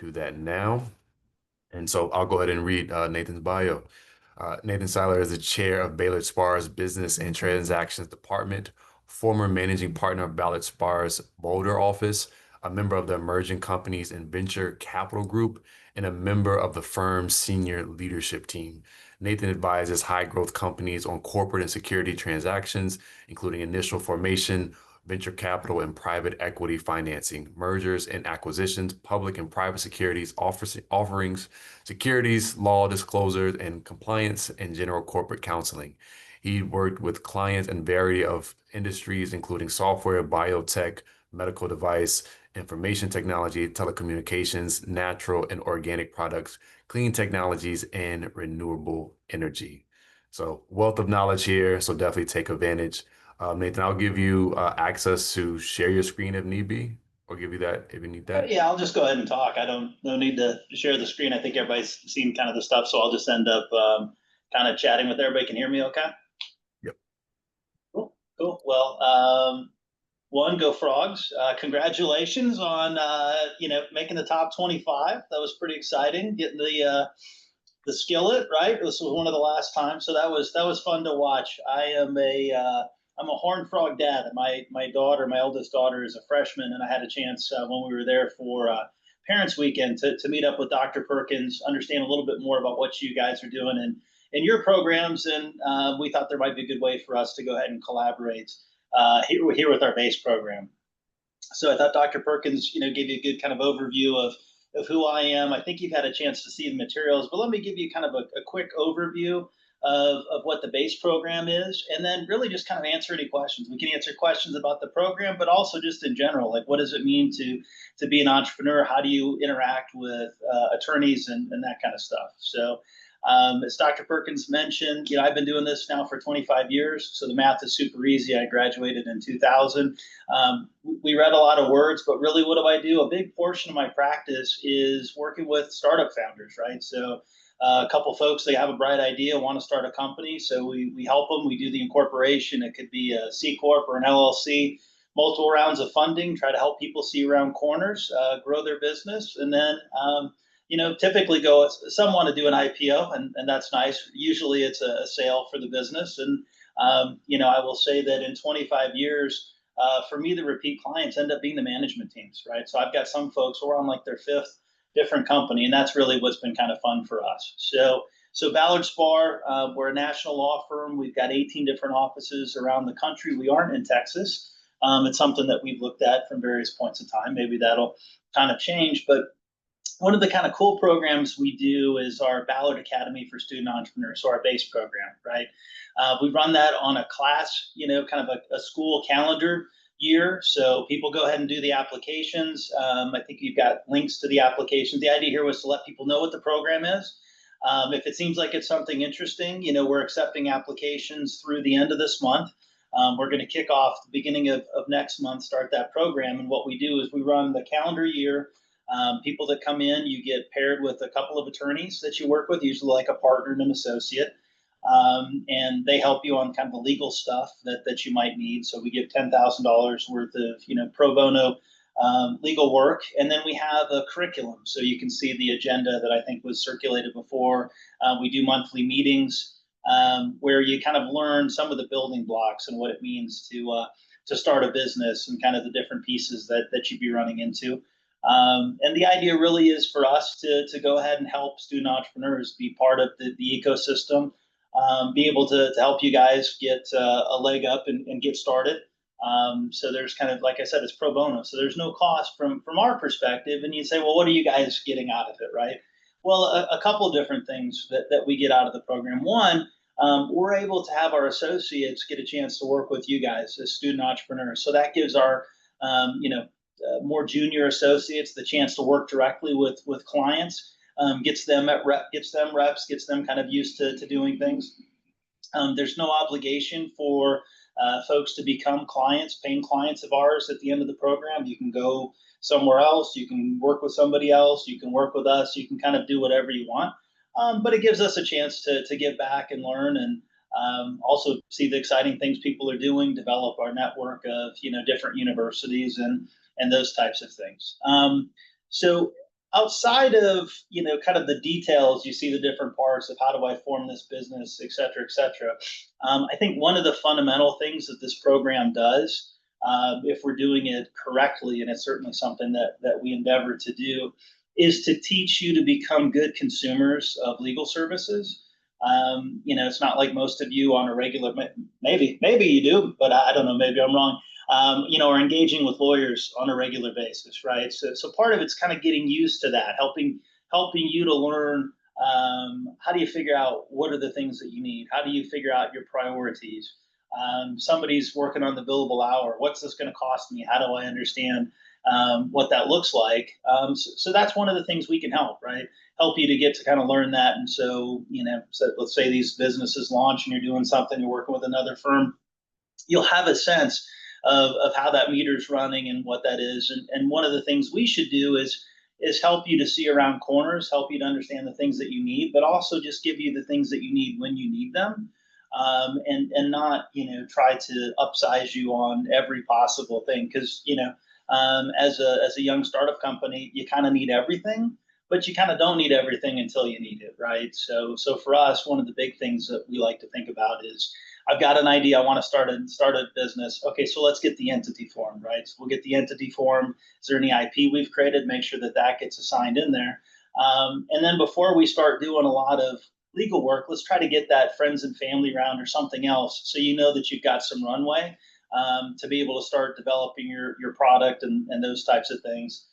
do that now. And so I'll go ahead and read Nathan's bio. Nathan Seiler is the chair of Ballard Spahr's Business and Transactions Department, former managing partner of Ballard Spahr's Boulder office, a member of the Emerging Companies and Venture Capital Group, and a member of the firm's senior leadership team. Nathan advises high growth companies on corporate and security transactions, including initial formation, venture capital and private equity financing, mergers and acquisitions, public and private securities offerings, securities, law disclosures, and compliance and general corporate counseling. He worked with clients in a variety of industries, including software, biotech, medical device, information technology, telecommunications, natural and organic products, clean technologies, and renewable energy. So wealth of knowledge here. So definitely take advantage. Nathan, I'll give you access to share your screen if need be, or give you that if you need that. Yeah, I'll just go ahead and talk. I don't no need to share the screen. I think everybody's seen kind of the stuff, so I'll just end up kind of chatting with everybody. Can hear me okay? Yep. Cool, cool. Well, one, go Frogs. Congratulations on making the top 25. That was pretty exciting. Getting the skillet, right? This was one of the last times, so that was fun to watch. I'm a Horned Frog dad. My daughter, my oldest daughter, is a freshman, and I had a chance when we were there for Parents Weekend to meet up with Dr. Perkins, understand a little bit more about what you guys are doing and in your programs, and we thought there might be a good way for us to go ahead and collaborate here with our base program. So I thought Dr. Perkins, gave you a good kind of overview of who I am. I think you've had a chance to see the materials, but let me give you kind of a quick overview of what the base program is, and then really just kind of answer any questions. We can answer questions about the program, but also just in general, like what does it mean to be an entrepreneur? How do you interact with attorneys and that kind of stuff? So as Dr. Perkins mentioned, I've been doing this now for 25 years, so the math is super easy. I graduated in 2000. We read a lot of words, but really what do I do? A big portion of my practice is working with startup founders, right? So a couple folks, they have a bright idea, want to start a company, so we help them. We do the incorporation. It could be a C Corp or an LLC, multiple rounds of funding, try to help people see around corners, grow their business, and then typically some want to do an IPO, and that's nice. Usually it's a sale for the business. And, I will say that in 25 years, for me, the repeat clients end up being the management teams, right? So I've got some folks who are on like their fifth different company, and that's really what's been kind of fun for us. So Ballard Spahr, we're a national law firm. We've got 18 different offices around the country. We aren't in Texas. It's something that we've looked at from various points of time. Maybe that'll kind of change, but one of the kind of cool programs we do is our Ballard Academy for Student Entrepreneurs, so our base program, right? We run that on a class, kind of a school calendar year. So people go ahead and do the applications. I think you've got links to the applications. The idea here was to let people know what the program is. If it seems like it's something interesting, we're accepting applications through the end of this month. We're going to kick off the beginning of next month, start that program. And what we do is we run the calendar year. People that come in, you get paired with a couple of attorneys that you work with, usually like a partner and an associate. And they help you on kind of the legal stuff that you might need. So we give $10,000 worth of, pro bono legal work. And then we have a curriculum. So you can see the agenda that I think was circulated before. We do monthly meetings where you kind of learn some of the building blocks and what it means to start a business and kind of the different pieces that you'd be running into. And the idea really is for us to go ahead and help student entrepreneurs be part of the ecosystem, be able to help you guys get a leg up and get started. So there's kind of, like I said, it's pro bono. So there's no cost from our perspective. And you say, well, what are you guys getting out of it, right? Well, a couple of different things that we get out of the program. One, we're able to have our associates get a chance to work with you guys as student entrepreneurs. So that gives our, more junior associates the chance to work directly with clients, gets them reps, gets them kind of used to doing things. There's no obligation for folks to become paying clients of ours at the end of the program. You can go somewhere else, you can work with somebody else, you can work with us, you can kind of do whatever you want. But it gives us a chance to give back and learn, and also see the exciting things people are doing, develop our network of different universities and those types of things. So outside of kind of the details, you see the different parts of how do I form this business, et cetera, et cetera. I think one of the fundamental things that this program does, if we're doing it correctly, and it's certainly something that we endeavor to do, is to teach you to become good consumers of legal services. It's not like most of you on a regular, maybe you do, but I don't know, maybe I'm wrong. Are engaging with lawyers on a regular basis, right? So part of it's kind of getting used to that, helping you to learn how do you figure out what are the things that you need? How do you figure out your priorities? Somebody's working on the billable hour. What's this going to cost me? How do I understand what that looks like? So that's one of the things we can help, right? Help you to get to kind of learn that. And so let's say these businesses launch and you're doing something, you're working with another firm, you'll have a sense of how that meter's running and what that is. And one of the things we should do is help you to see around corners, help you to understand the things that you need, but also just give you the things that you need when you need them. And not try to upsize you on every possible thing, because as a young startup company, you kind of need everything, but you kind of don't need everything until you need it, right? So for us, one of the big things that we like to think about is, I've got an idea. I want to start a business. Okay, so let's get the entity formed, right? So we'll get the entity formed. Is there any IP we've created? Make sure that that gets assigned in there. And then before we start doing a lot of legal work, let's try to get that friends and family round or something else, so you know that you've got some runway to be able to start developing your product and those types of things.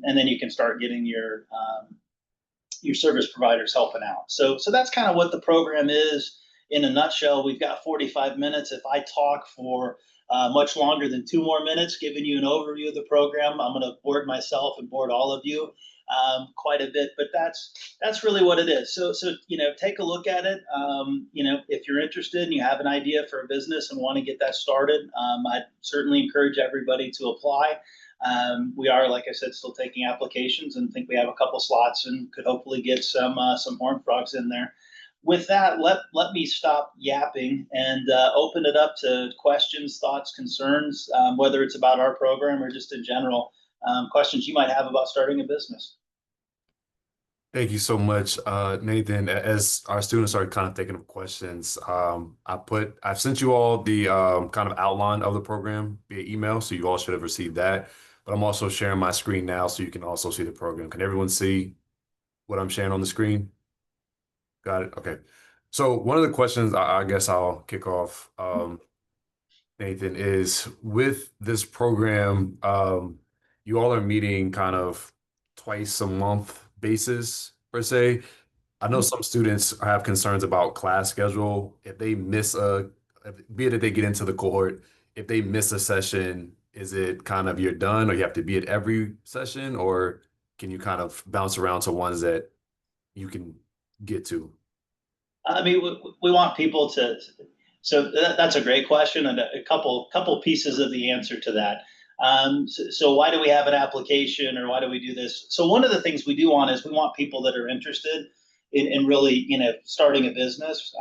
And then you can start getting your service providers helping out. So that's kind of what the program is in a nutshell. We've got 45 minutes. If I talk for much longer than 2 more minutes, giving you an overview of the program, I'm going to board myself and board all of you quite a bit. But that's really what it is. So take a look at it. If you're interested and you have an idea for a business and want to get that started, I'd certainly encourage everybody to apply. We are, like I said, still taking applications, and think we have a couple slots and could hopefully get some horned frogs in there. With that, let me stop yapping and open it up to questions, thoughts, concerns, whether it's about our program or just in general, questions you might have about starting a business. Thank you so much, Nathan. As our students are kind of thinking of questions, I've sent you all the kind of outline of the program via email, so you all should have received that. But I'm also sharing my screen now, so you can also see the program. Can everyone see what I'm sharing on the screen? Got it. Okay. So one of the questions I guess I'll kick off, Nathan, is with this program, you all are meeting kind of twice a month basis per se. I know some students have concerns about class schedule. If they miss be it that they get into the cohort, if they miss a session, is it kind of you're done, or you have to be at every session, or can you kind of bounce around to ones that you can get to? I mean, we want people to. So that's a great question, and a couple pieces of the answer to that. So why do we have an application, or why do we do this? So one of the things we do want is we want people that are interested in really starting a business,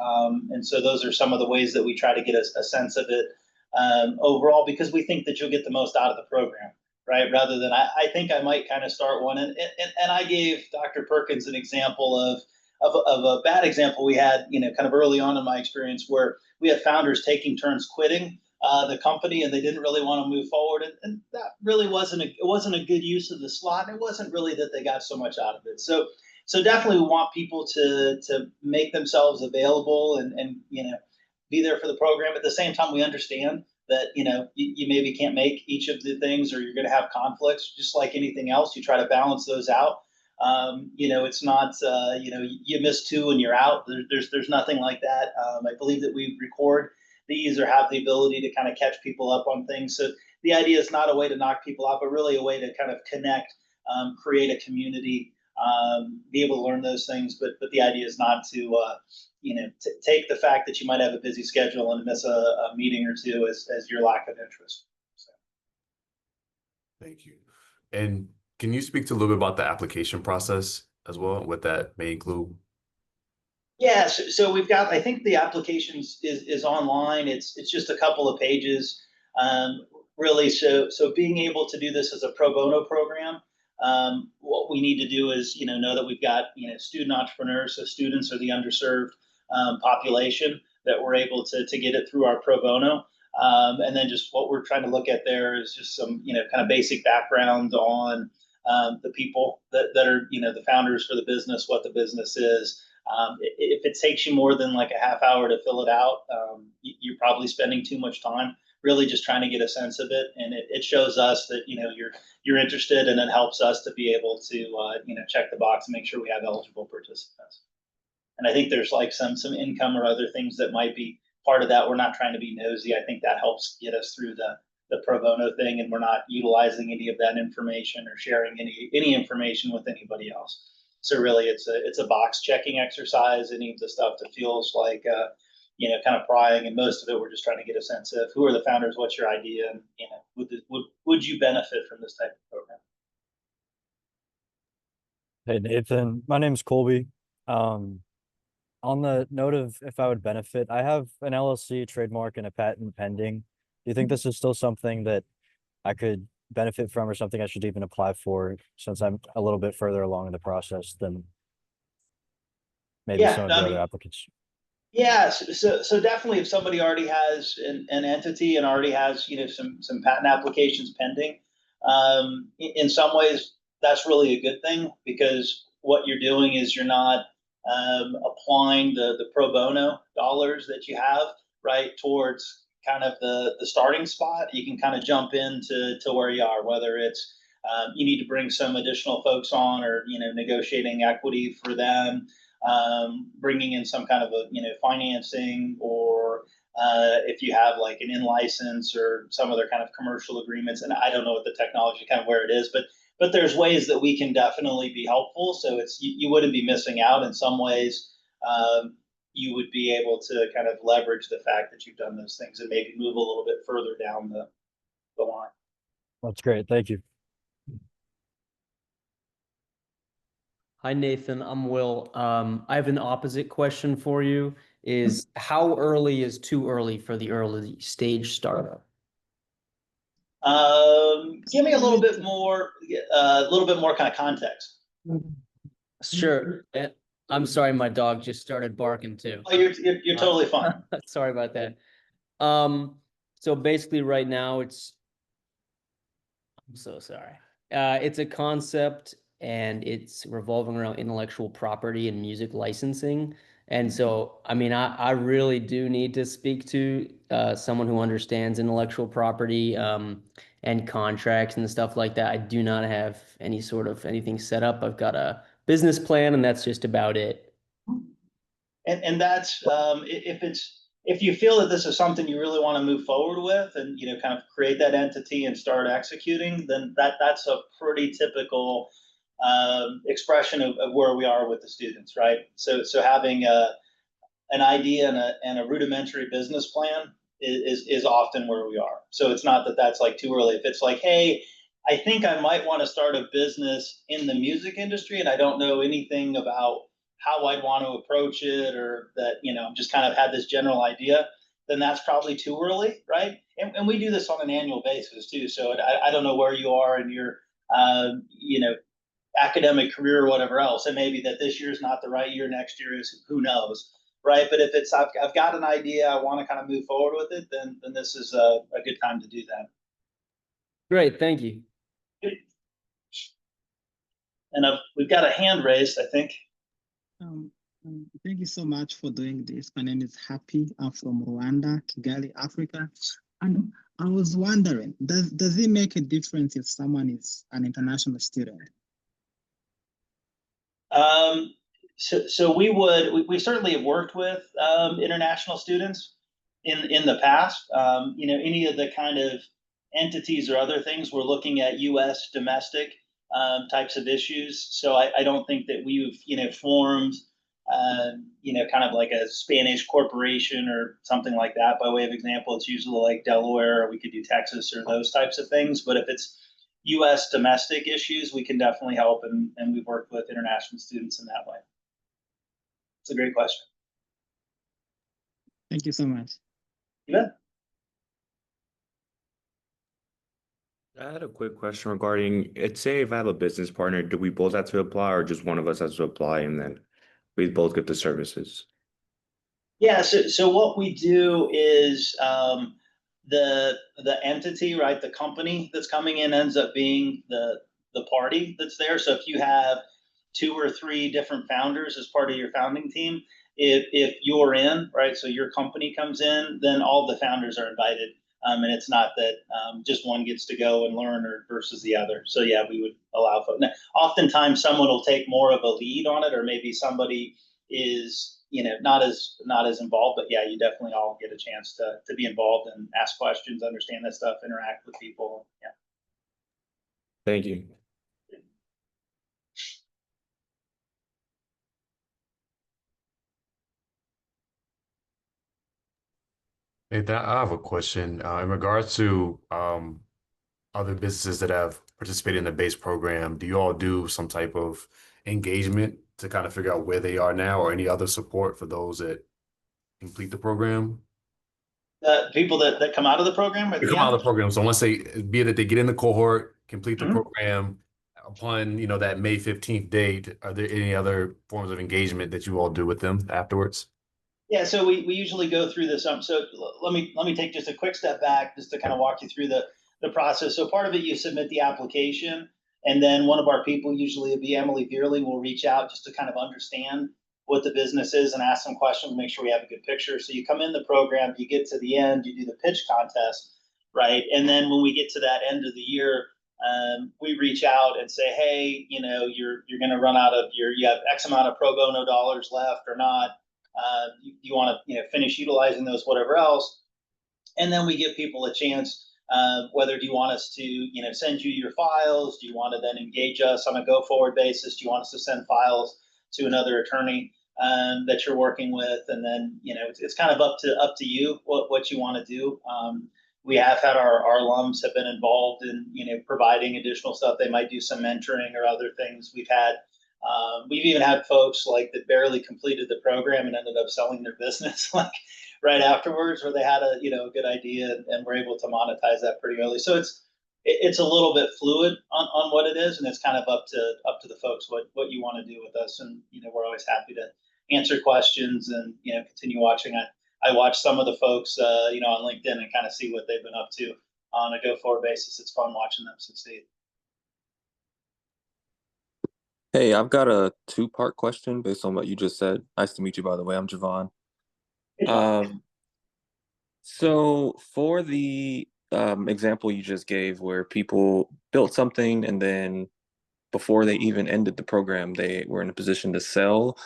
and so those are some of the ways that we try to get a sense of it overall, because we think that you'll get the most out of the program, right? Rather than I think I might kind of start one, and I gave Dr. Perkins an example of a bad example we had, kind of early on in my experience, where we had founders taking turns quitting the company, and they didn't really want to move forward, and that really wasn't a good use of the slot, and it wasn't really that they got so much out of it. So definitely we want people to make themselves available and be there for the program. At the same time, we understand that you maybe can't make each of the things, or you're going to have conflicts. Just like anything else, you try to balance those out. It's not you miss two and you're out. There's nothing like that. I believe that we record these, or have the ability to kind of catch people up on things. So the idea is not a way to knock people out, but really a way to kind of connect, create a community, be able to learn those things. But the idea is not to take the fact that you might have a busy schedule and miss a meeting or two as your lack of interest. So. Thank you. And can you speak to a little bit about the application process as well, what that may include? Yeah, so we've got. I think the application is online. It's just a couple of pages, really. So being able to do this as a pro bono program, What we need to do is, know that we've got, student entrepreneurs. So students are the underserved population that we're able to get it through our pro bono. And then just what we're trying to look at there is just some, kind of basic background on the people that are, the founders for the business, what the business is. If it takes you more than like a half hour to fill it out, you're probably spending too much time really just trying to get a sense of it. And it shows us that, you're interested, and it helps us to be able to, check the box and make sure we have eligible participants. And I think there's like some income or other things that might be part of that. We're not trying to be nosy. I think that helps get us through the pro bono thing, and we're not utilizing any of that information or sharing any information with anybody else. So really, it's a box checking exercise. Any of the stuff that feels like kind of prying, and most of it we're just trying to get a sense of who are the founders, what's your idea, and would you benefit from this type of program? Hey Nathan, my name's Colby. Um, on the note of if I would benefit, I have an LLC, trademark, and a patent pending. Do you think this is still something that I could benefit from, or something I should even apply for, since I'm a little bit further along in the process than maybe Yeah, some of no, the I other mean, applicants? yeah, so definitely, if somebody already has an entity and already has some patent applications pending, in some ways that's really a good thing, because what you're doing is you're not applying the pro bono dollars that you have, right, towards kind of the starting spot. You can kind of jump into where you are, whether it's you need to bring some additional folks on, or negotiating equity for them, bringing in some kind of a financing, or if you have like an in license or some other kind of commercial agreements. And I don't know what the technology kind of where it is, but there's ways that we can definitely be helpful. So you wouldn't be missing out in some ways. You would be able to kind of leverage the fact that you've done those things and maybe move a little bit further down the line. That's great. Thank you. Hi, Nathan. I'm Will. I have an opposite question for you. Is how early is too early for the early stage startup? Give me a little bit more kind of context. Sure. I'm sorry, my dog just started barking too. Oh, you're totally fine. Sorry about that. So basically right now I'm so sorry. It's a concept, and it's revolving around intellectual property and music licensing. And so, I mean, I really do need to speak to someone who understands intellectual property and contracts and stuff like that. I do not have any sort of anything set up. I've got a business plan, and that's just about it. And that's if you feel that this is something you really want to move forward with, and kind of create that entity and start executing, then that's a pretty typical expression of where we are with the students, right? So having an idea and a rudimentary business plan is often where we are. So it's not that that's like too early. If it's like, hey, I think I might want to start a business in the music industry, and I don't know anything about how I'd want to approach it, or that, just kind of had this general idea, then that's probably too early, right? And we do this on an annual basis too. So I don't know where you are in your, academic career or whatever else. And maybe that this year is not the right year, next year is, who knows, right? But if it's I've got an idea, I want to kind of move forward with it, then this is a good time to do that. Great, thank you. And we've got a hand raised, I think. Thank you so much for doing this. My name is Happy. I'm from Rwanda, Kigali, Africa. And I was wondering, does it make a difference if someone is an international student? So we certainly have worked with international students in the past. Any of the kind of entities or other things, we're looking at U.S. domestic types of issues. So I don't think that we've formed kind of like a Spanish corporation or something like that. By way of example, it's usually like Delaware, or we could do Texas or those types of things. But if it's U.S. domestic issues, we can definitely help, and we've worked with international students in that way. It's a great question. Thank you so much. You bet. I had a quick question regarding it. Say if I have a business partner, do we both have to apply or just one of us has to apply and then we both get the services? Yeah, so what we do is the entity, right, the company that's coming in ends up being the party that's there. So if you have two or three different founders as part of your founding team, if you're in, right, so your company comes in, then all the founders are invited. And it's not that just one gets to go and learn or versus the other. So yeah, we would allow folks. Now, oftentimes someone will take more of a lead on it, or maybe somebody is not as involved, but yeah, you definitely all get a chance to be involved and ask questions, understand that stuff, interact with people. Yeah. Thank you. Nathan, I have a question in regards to other businesses that have participated in the base program. Do you all do some type of engagement to kind of figure out where they are now, or any other support for those that complete the program? People that come out of the program at They the come out end. of the program. So once they, be it that they get in the cohort, complete the Mhm. program, upon, that May 15th date, are there any other forms of engagement that you all do with them afterwards? Yeah, so we usually go through this. So let me take just a quick step back just to kind Yeah. of walk you through the process. So part of it, you submit the application, and then one of our people, usually it'd be Emily Beerley, will reach out just to kind of understand what the business is and ask some questions, make sure we have a good picture. So you come in the program, you get to the end, you do the pitch contest, right? And then when we get to that end of the year, we reach out and say, hey, you're going to run out of you have X amount of pro bono dollars left or not. You want to finish utilizing those, whatever else, and then we give people a chance. Whether do you want us to send you your files? Do you want to then engage us on a go forward basis? Do you want us to send files to another attorney that you're working with? And then it's kind of up to you what you want to do. We have had our alums have been involved in providing additional stuff. They might do some mentoring or other things. We've even had folks like that barely completed the program and ended up selling their business like right afterwards, where they had a good idea and were able to monetize that pretty early. So it's a little bit fluid on what it is, and it's kind of up to the folks what you want to do with us. And we're always happy to answer questions and continue watching. I watch some of the folks on LinkedIn and kind of see what they've been up to on a go forward basis. It's fun watching them succeed. Hey, I've got a two-part question based on what you just said. Nice to meet you, by the way. I'm Javon. So for the example you just gave where people built something and then before they even ended the program, they were in a position to sell,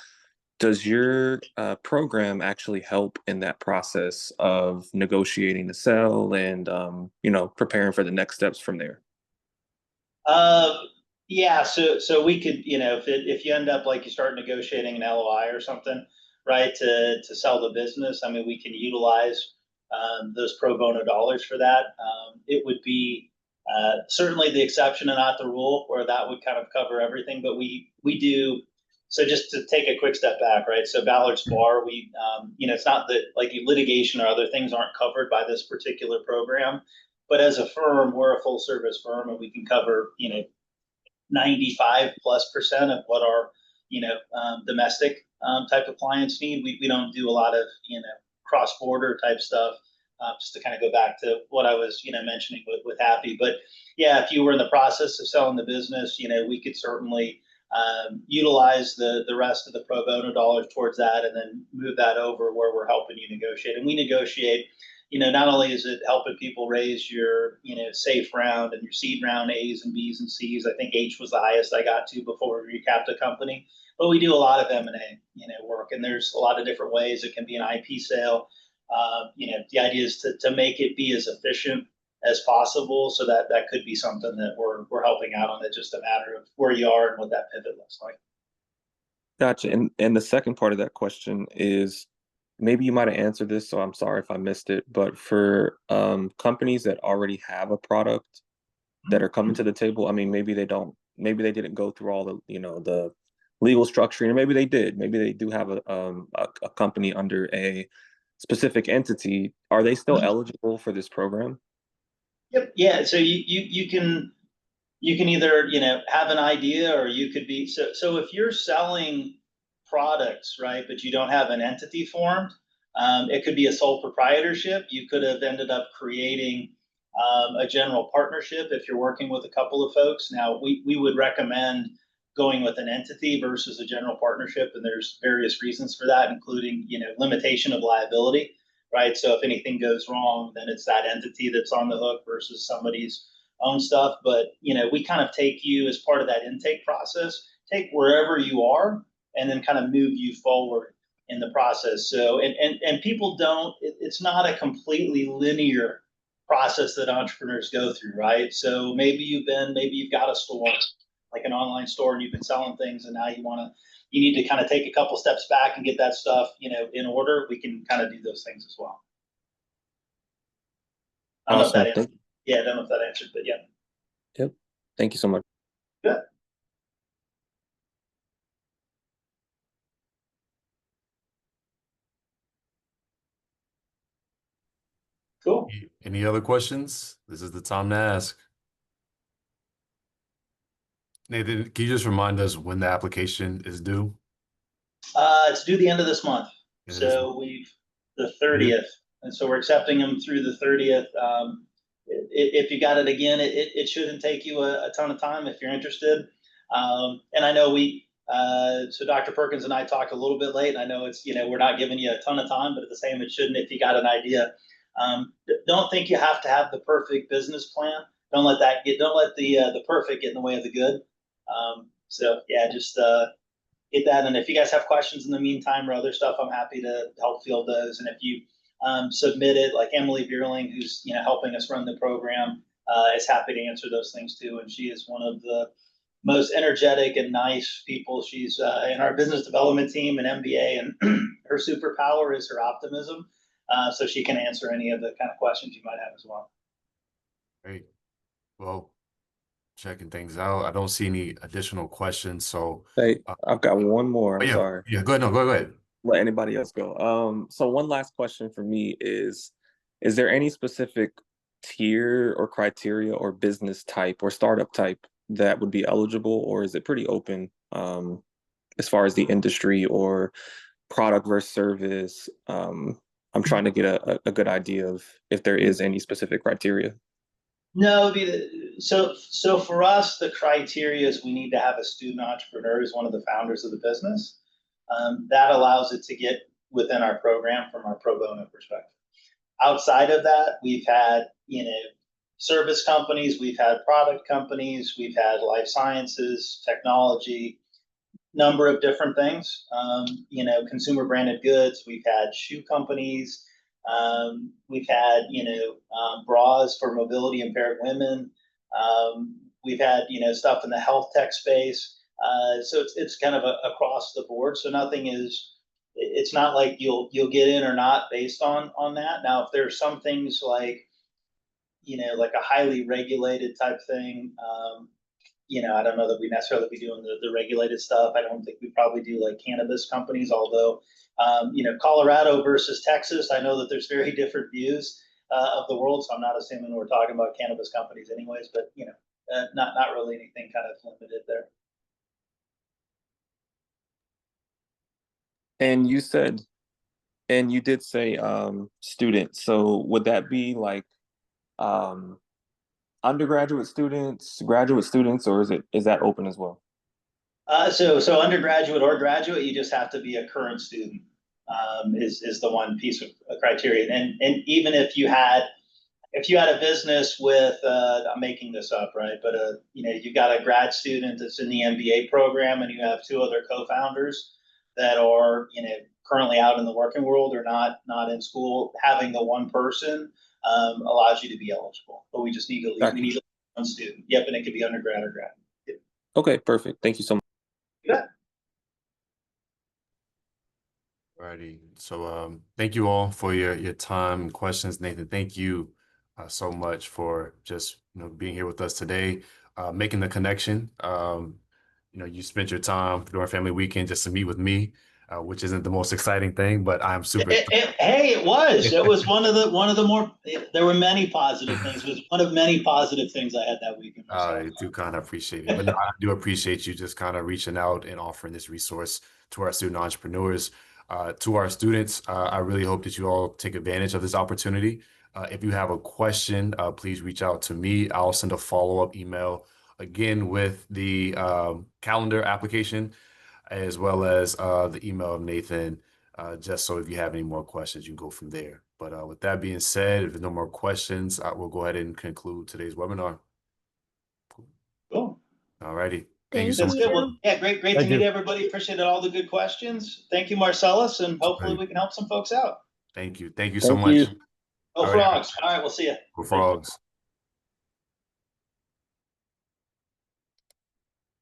does your program actually help in that process of negotiating the sell and preparing for the next steps from there? Uh, yeah, so we could, if you end up like you start negotiating an LOI or something, right, to sell the business. I mean, we can utilize those pro bono dollars for that. It would be certainly the exception and not the rule, where that would kind of cover everything. But we do. So just to take a quick step back, right? So Ballard Spahr, it's not that like litigation or other things aren't covered by this particular program, but as a firm, we're a full service firm, and we can cover 95+% of what our domestic type of clients need. We don't do a lot of cross border type stuff. Just to kind of go back to what I was mentioning with Happy, but yeah, if you were in the process of selling the business, we could certainly utilize the rest of the pro bono dollars towards that, and then move that over where we're helping you negotiate. And we negotiate. Not only is it helping people raise your, safe round and your seed round A's and B's and C's. I think H was the highest I got to before we recapped the company. But we do a lot of M&A, work, and there's a lot of different ways. It can be an IP sale. The idea is to make it be as efficient as possible. So that could be something that we're helping out on. It's just a matter of where you are and what that pivot looks like. Gotcha. And the second part of that question is, maybe you might have answered this, so I'm sorry if I missed it, but for companies that already have a product that are coming to the table, I mean, maybe they didn't go through all the, the legal structuring, or maybe they did. Maybe they do have a company under a specific entity. Are they still eligible for this program? Yep. Yeah. So you can either, have an idea, or you could be, so if you're selling products, right, but you don't have an entity formed, it could be a sole proprietorship. You could have ended up creating a general partnership if you're working with a couple of folks. Now, we would recommend going with an entity versus a general partnership, and there's various reasons for that, including, limitation of liability, right? So if anything goes wrong, then it's that entity that's on the hook versus somebody's own stuff. But we kind of take you as part of that intake process, take wherever you are, and then kind of move you forward in the process. So and people don't. It's not a completely linear process that entrepreneurs go through, right? So maybe you've got a store, like an online store, and you've been selling things, and now you need to kind of take a couple steps back and get that stuff, in order. We can kind of do those things as well. I don't know if that Awesome. answered. Yeah, I don't know if that answered, but yeah. Yep. Thank you so much. Good. Cool. Any other questions? This is the time to ask. Nathan, can you just remind us when the application is due? It's due the end of this month. End of this month. So the 30th, and so we're accepting them through the 30th. If you got it again, it shouldn't take you a ton of time if you're interested. And I know so Dr. Perkins and I talked a little bit late, and I know it's, we're not giving you a ton of time, but at the same, it shouldn't if you got an idea. Don't think you have to have the perfect business plan. Don't let the perfect get in the way of the good. So yeah, just get that. And if you guys have questions in the meantime or other stuff, I'm happy to help field those. And if you submit it, like Emily Bierling, who's helping us run the program, is happy to answer those things too. And she is one of the most energetic and nice people. She's in our business development team and MBA, and her superpower is her optimism. So she can answer any of the kind of questions you might have as well. Great. Well, checking things out. I don't see any additional questions. So Hey, I've got one more. I'm yeah, sorry. yeah, go ahead. No, go ahead. Let anybody else go. So one last question for me is there any specific tier or criteria or business type or startup type that would be eligible, or is it pretty open as far as the industry or product versus service? I'm trying to get a good idea of if there is any specific criteria. No, so for us, the criteria is we need to have a student entrepreneur who's one of the founders of the business. That allows it to get within our program from our pro bono perspective. Outside of that, we've had, service companies, we've had product companies, we've had life sciences, technology, number of different things. Consumer branded goods. We've had shoe companies. We've had, bras for mobility impaired women. We've had, stuff in the health tech space. So it's kind of across the board. So it's not like you'll get in or not based on that. Now, if there's some things like, like a highly regulated type thing, I don't know that we necessarily be doing the regulated stuff. I don't think we probably do like cannabis companies, although, Colorado versus Texas, I know that there's very different views of the world. So I'm not assuming we're talking about cannabis companies anyways, but, not really anything kind of limited there. And you did say students. So would that be like undergraduate students, graduate students, or is that open as well? So undergraduate or graduate, you just have to be a current student, is the one piece of criteria. And even if you had a business with, I'm making this up, right? But you've got a grad student that's in the MBA program, and you have two other co-founders that are, currently out in the working world or not in school. Having the one person allows you to be eligible, but we just need we need one student. Yep, and it could be undergrad or grad. Yep. Okay, perfect. Thank you so much. Yeah. Alrighty. So thank you all for your time and questions. Nathan, thank you so much for just being here with us today, making the connection. You spent your time during family weekend just to meet with me. which isn't the most exciting thing, but I'm super. Hey, it was. It was one of the more. There were many positive things. It was one of many positive things I had that weekend myself. I do kind of appreciate it, but no, I do appreciate you just kind of reaching out and offering this resource to our student entrepreneurs, to our students. I really hope that you all take advantage of this opportunity. If you have a question, please reach out to me. I'll send a follow-up email again with the calendar application, as well as the email of Nathan, just so if you have any more questions, you can go from there. But with that being said, if there's no more questions, we'll go ahead and conclude today's webinar. Cool. All righty. Thank you so That's much. good. Well, yeah, great Thank to meet you. everybody. Appreciate all the good questions. Thank you, Marcellus, and hopefully Great. we can help some folks out. Thank you. Thank you so Thank much. you. Go All right. Frogs. All right, we'll see you. Go Frogs.